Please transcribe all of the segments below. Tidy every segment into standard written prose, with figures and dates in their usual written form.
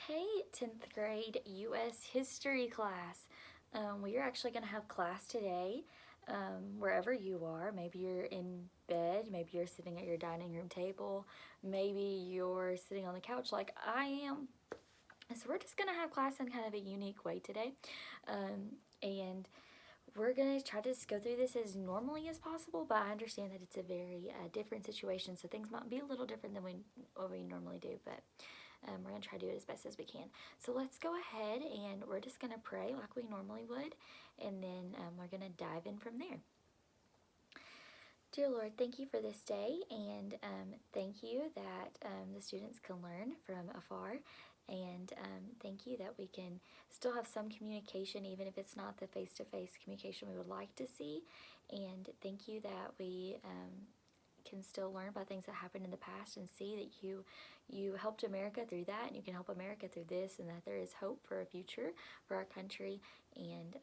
Hey, 10th grade U.S. history class. We are actually going to have class today, wherever you are. Maybe you're in bed, maybe you're sitting at your dining room table, maybe you're sitting on the couch like I am. So we're just going to have class in kind of a unique way today. And we're going to try to just go through this as normally as possible, but I understand that it's a very different situation, so things might be a little different than what we normally do, but we're going to try to do it as best as we can. So let's go ahead and we're just going to pray like we normally would, and then we're going to dive in from there. Dear Lord, thank you for this day, and thank you that the students can learn from afar, and thank you that we can still have some communication, even if it's not the face-to-face communication we would like to see, and thank you that we can still learn about things that happened in the past and see that you helped America through that, and you can help America through this, and that there is hope for a future for our country. And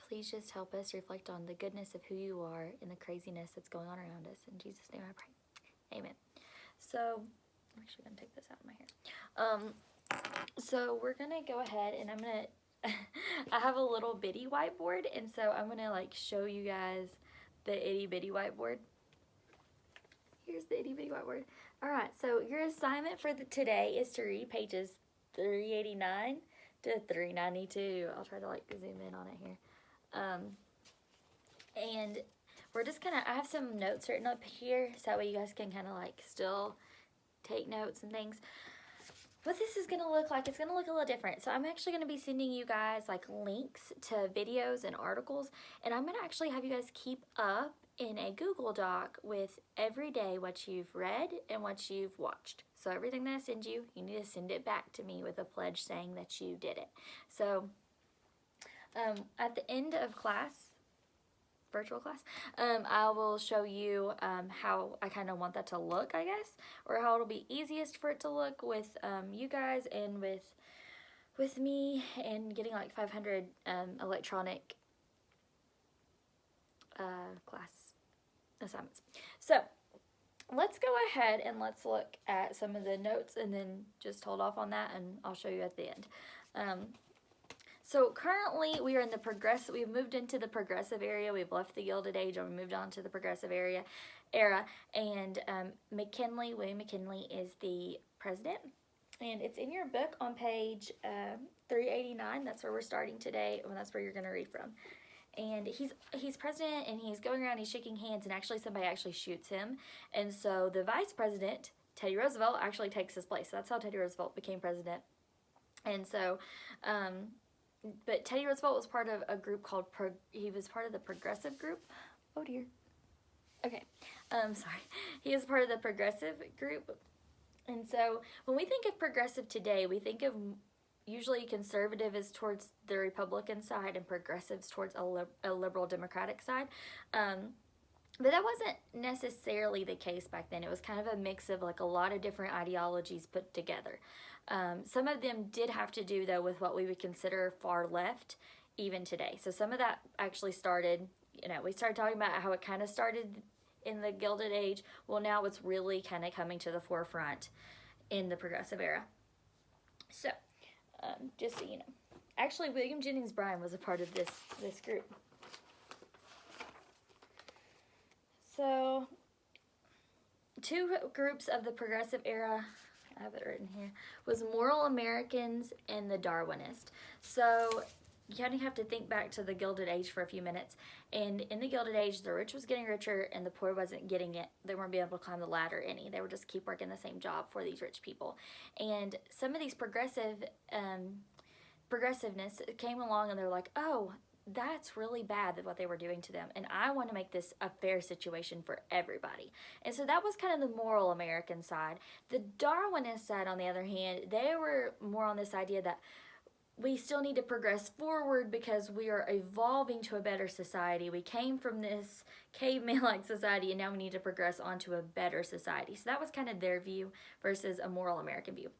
please just help us reflect on the goodness of who you are and the craziness that's going on around us. In Jesus' name I pray. Amen. So I'm actually going to take this out of my hair. So we're going to go ahead, and I'm going to I have a little bitty whiteboard, and so I'm going to like show you guys the itty bitty whiteboard. Here's the itty bitty whiteboard. All right, so your assignment for today is to read pages 389 to 392. I'll try to like zoom in on it here. And we're just gonna, I have some notes written up here so that way you guys can kind of like still take notes and things. What this is gonna look like, it's gonna look a little different. So I'm actually gonna be sending you guys like links to videos and articles, and I'm gonna actually have you guys keep up in a Google Doc with every day what you've read and what you've watched. So everything that I send you, you need to send it back to me with a pledge saying that you did it. So at the end of class, virtual class, I will show you how I kind of want that to look, I guess, or how it'll be easiest for it to look with you guys and with me, and getting like 500 electronic class assignments. So let's go ahead and let's look at some of the notes, and then just hold off on that and I'll show you at the end. So currently we are in the we've moved into the progressive area. We've left the Gilded Age and we moved on to the progressive era. And William McKinley is the president. And it's in your book on page 389. That's where we're starting today, and that's where you're going to read from. And he's president, and he's going around, he's shaking hands, and actually somebody actually shoots him. And so the vice president, Teddy Roosevelt, actually takes his place. That's how Teddy Roosevelt became president. And so but Teddy Roosevelt was part of a group called, he was part of the progressive group. Oh dear. Okay, sorry. He is part of the progressive group. And so when we think of progressive today, we think of usually conservative is towards the Republican side and progressives towards a liberal Democratic side. But that wasn't necessarily the case back then. It was kind of a mix of like a lot of different ideologies put together. Some of them did have to do, though, with what we would consider far left even today. So some of that actually started, we started talking about how it kind of started in the Gilded Age. Well, now it's really kind of coming to the forefront in the progressive era. So just so you know. Actually, William Jennings Bryan was a part of this group. So, two groups of the progressive era, I have it written here, was moral Americans and the Darwinists. So you kind of have to think back to the Gilded Age for a few minutes. And in the Gilded Age, the rich was getting richer and the poor wasn't getting it. They weren't being able to climb the ladder any. They would just keep working the same job for these rich people. And some of these progressiveness came along, and they're like, oh, that's really bad that what they were doing to them, and I want to make this a fair situation for everybody. And so that was kind of the moral American side. The Darwinist side, on the other hand, they were more on this idea that we still need to progress forward because we are evolving to a better society. We came from this caveman-like society, and now we need to progress onto a better society. So that was kind of their view versus a moral American view.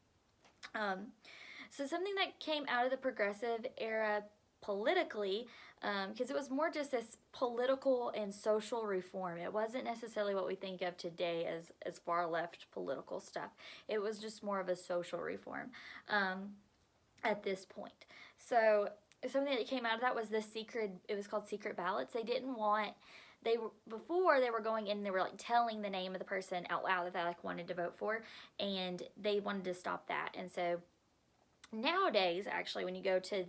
So something that came out of the progressive era politically, because it was more just this political and social reform. It wasn't necessarily what we think of today as far left political stuff. It was just more of a social reform at this point. So something that came out of that was the secret. It was called secret ballots. They didn't want. They were before they were going in. They were like telling the name of the person out loud that they like wanted to vote for, and they wanted to stop that. And so nowadays, actually, when you go to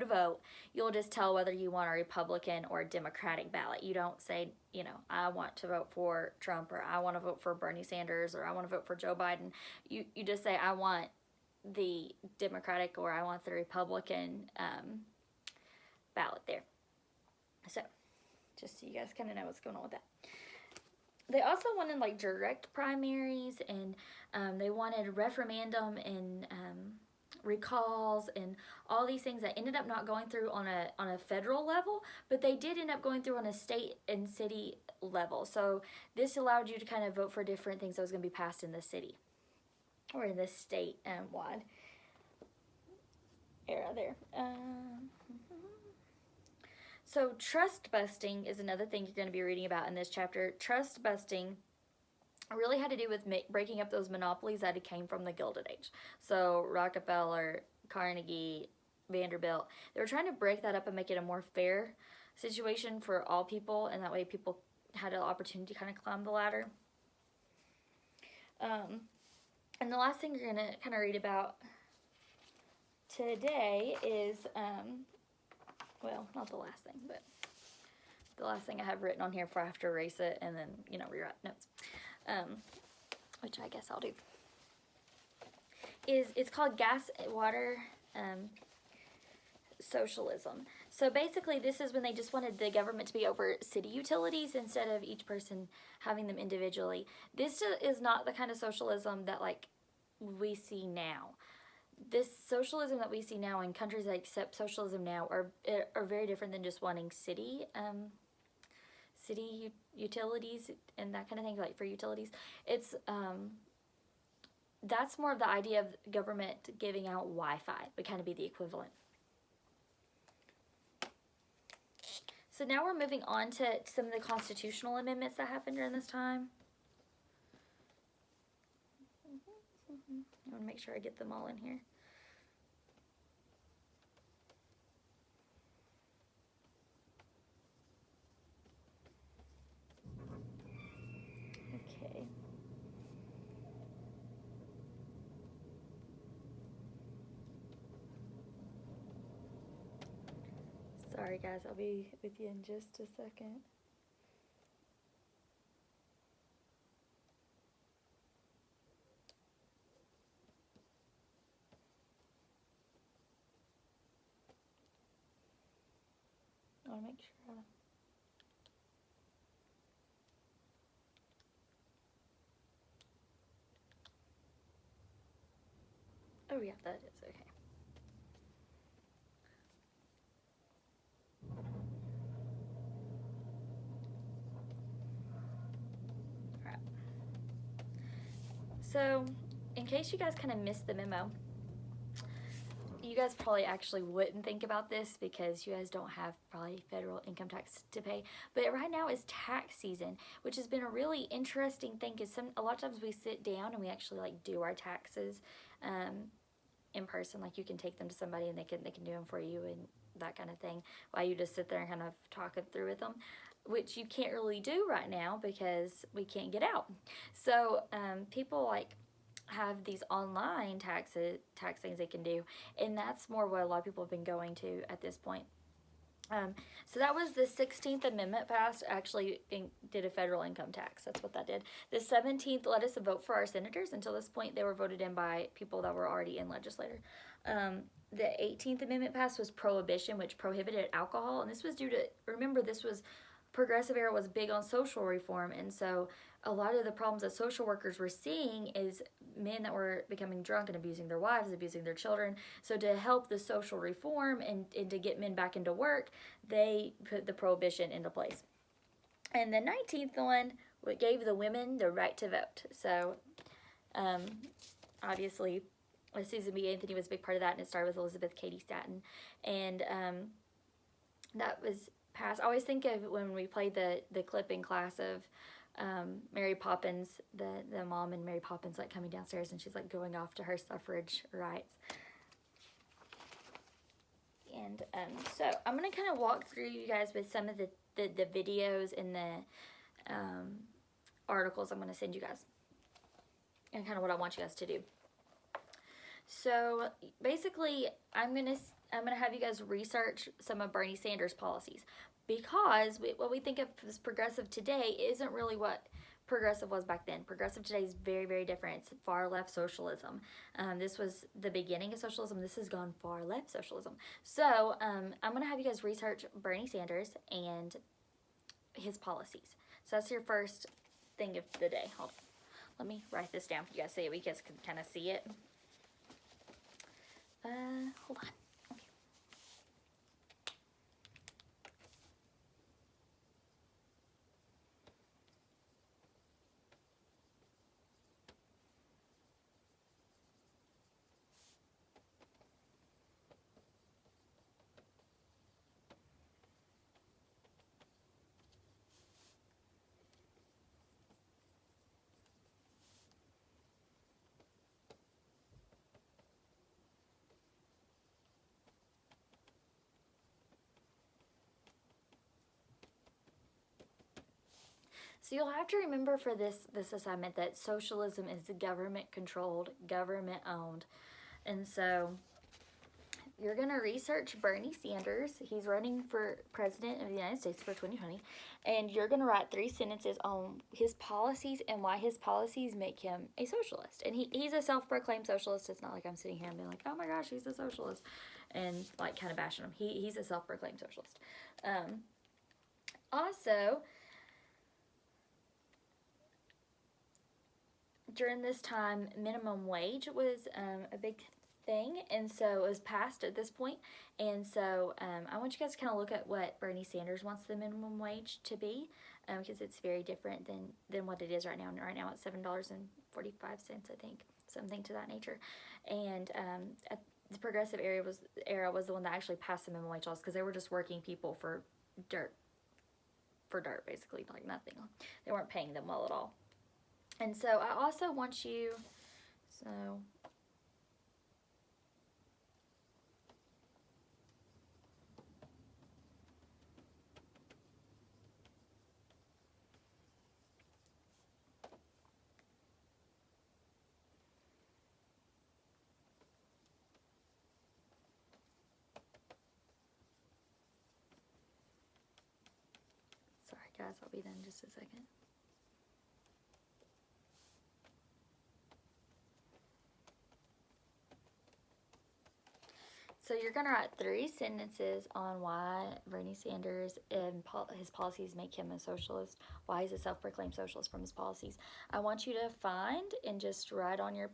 vote, you'll just tell whether you want a Republican or a Democratic ballot. You don't say, I want to vote for Trump, or I want to vote for Bernie Sanders, or I want to vote for Joe Biden. You just say, I want the Democratic, or I want the Republican ballot there. So just so you guys kind of know what's going on with that. They also wanted like direct primaries, and they wanted referendum and recalls and all these things that ended up not going through on a federal level, but they did end up going through on a state and city level. So this allowed you to kind of vote for different things that was going to be passed in the city or in the state wide era there. So trust busting is another thing you're going to be reading about in this chapter. Trust busting really had to do with breaking up those monopolies that had came from the Gilded Age. So Rockefeller, Carnegie, Vanderbilt, they were trying to break that up and make it a more fair situation for all people, and that way people had an opportunity to kind of climb the ladder. And the last thing you're going to kind of read about today is, well, not the last thing, but the last thing I have written on here before I have to erase it and then, rewrite notes, which I guess I'll do, it's called gas, water, socialism. So basically this is when they just wanted the government to be over city utilities instead of each person having them individually. This is not the kind of socialism that like we see now. This socialism that we see now in countries that accept socialism now are very different than just wanting city utilities and that kind of thing, like for utilities. It's that's more of the idea of government giving out Wi-Fi would kind of be the equivalent. So now we're moving on to some of the constitutional amendments that happened during this time. I want to make sure I get them all in here. Okay. Sorry guys, I'll be with you in just a second. I want to make sure. Oh yeah, that is okay. Alright. So, in case you guys kind of missed the memo, you guys probably actually wouldn't think about this because you guys don't have probably federal income tax to pay. But right now is tax season, which has been a really interesting thing because a lot of times we sit down and we actually like do our taxes in person. Like you can take them to somebody and they can do them for you and that kind of thing while you just sit there and kind of talk it through with them, which you can't really do right now because we can't get out. So people like have these online tax things they can do, and that's more what a lot of people have been going to at this point. So that was the 16th Amendment passed, actually did a federal income tax. That's what that did. The 17th let us vote for our senators. Until this point, they were voted in by people that were already in legislature. The 18th Amendment passed was prohibition, which prohibited alcohol, and this was due to, remember, this was progressive era was big on social reform, and so a lot of the problems that social workers were seeing is men that were becoming drunk and abusing their wives, abusing their children. So to help the social reform and to get men back into work, they put the prohibition into place. And the 19th one gave the women the right to vote. So obviously Susan B. Anthony was a big part of that, and it started with Elizabeth Cady Stanton. And that was passed. I always think of when we played the clip in class of Mary Poppins, the mom and Mary Poppins like coming downstairs, and she's like going off to her suffrage rights. And so I'm going to kind of walk through you guys with some of the videos and the articles I'm going to send you guys, and kind of what I want you guys to do. So basically, I'm gonna have you guys research some of Bernie Sanders' policies, because what we think of as progressive today isn't really what progressive was back then. Progressive today is very, very different. It's far left socialism. This was the beginning of socialism. This has gone far left socialism. So I'm gonna have you guys research Bernie Sanders and his policies. So that's your first thing of the day. Hold on. Let me write this down for you guys so you guys can kind of see it. Hold on. Okay. So you'll have to remember for this assignment that socialism is government controlled, government owned. And so you're going to research Bernie Sanders. He's running for president of the United States for 2020. And you're going to write 3 sentences on his policies and why his policies make him a socialist. And he's a self-proclaimed socialist. It's not like I'm sitting here and being like, oh my gosh, he's a socialist, and like kind of bashing him. He's a self-proclaimed socialist. Also, during this time, minimum wage was a big thing, and so it was passed at this point. And so I want you guys to kind of look at what Bernie Sanders wants the minimum wage to be, because it's very different than what it is right now. And right now it's $7.45, I think, something to that nature. And the progressive era was the one that actually passed the minimum wage laws, because they were just working people for dirt, basically, like nothing. They weren't paying them well at all. And so I also want you, sorry guys, I'll be done in just a second. So you're going to write 3 sentences on why Bernie Sanders and his policies make him a socialist, why he's a self-proclaimed socialist from his policies. I want you to find and just write on your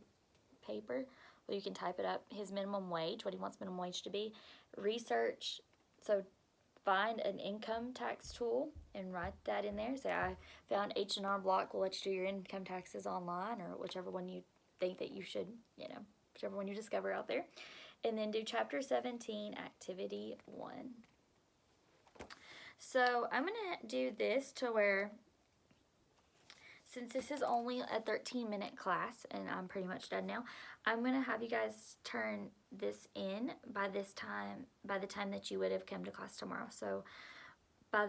paper, well, you can type it up, his minimum wage, what he wants minimum wage to be. Research, so find an income tax tool and write that in there. Say, I found H&R Block will let you do your income taxes online, or whichever one you think that you should, whichever one you discover out there. And then do Chapter 17, Activity 1. So I'm going to do this to where, since this is only a 13-minute class, and I'm pretty much done now, I'm going to have you guys turn this in by the time that you would have come to class tomorrow. So by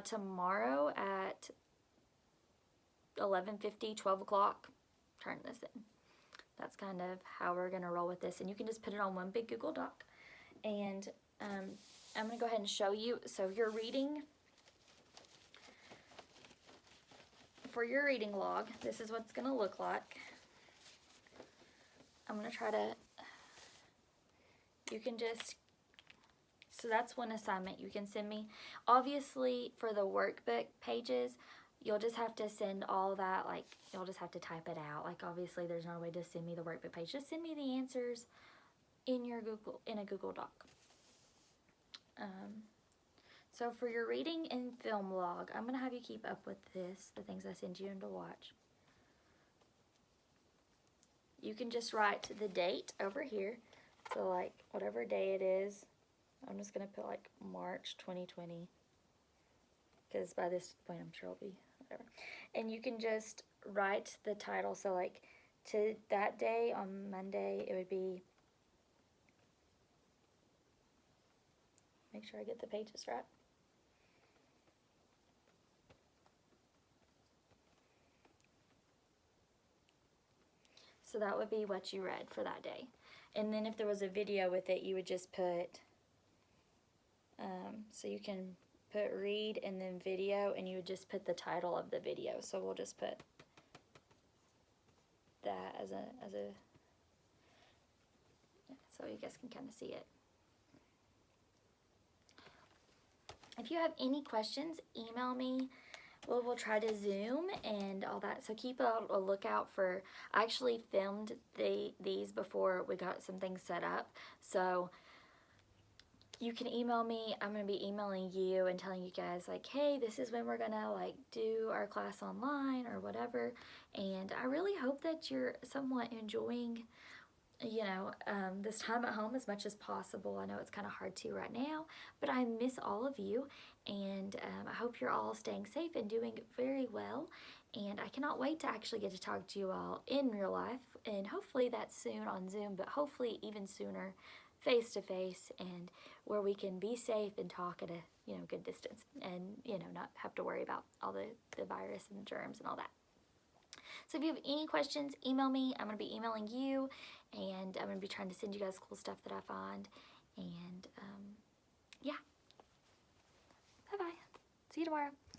tomorrow at 11:50, 12 o'clock, turn this in. That's kind of how we're going to roll with this. And you can just put it on one big Google Doc. And I'm going to go ahead and show you. So your reading, for your reading log, this is what it's going to look like. I'm going to try to, you can just, so that's one assignment you can send me. Obviously, for the workbook pages, you'll just have to send all that, like, you'll just have to type it out. Like, obviously, there's no way to send me the workbook page. Just send me the answers in a Google Doc. So for your reading and film log, I'm going to have you keep up with this, the things I send you to watch. you can just write the date over here. So like whatever day it is, I'm just going to put like March 2020, because by this point I'm sure it'll be whatever. And you can just write the title. So like to that day on Monday, it would be, make sure I get the pages right. So that would be what you read for that day. And then if there was a video with it, you would just put, so you can put read and then video, and you would just put the title of the video. So we'll just put that as a so you guys can kind of see it. If you have any questions, email me. We'll try to Zoom and all that. So keep a lookout for, I actually filmed these before we got some things set up. So you can email me. I'm going to be emailing you and telling you guys like, hey, this is when we're going to like do our class online or whatever. And I really hope that you're somewhat enjoying, you know, this time at home as much as possible. I know it's kind of hard to right now, but I miss all of you, and I hope you're all staying safe and doing very well. And I cannot wait to actually get to talk to you all in real life, and hopefully that's soon on Zoom, but hopefully even sooner face to face, and where we can be safe and talk at a, you know, good distance, and, you know, not have to worry about all the virus and germs and all that. So if you have any questions, email me. I'm going to be emailing you, and I'm going to be trying to send you guys cool stuff that I find. And yeah. Bye-bye. See you tomorrow.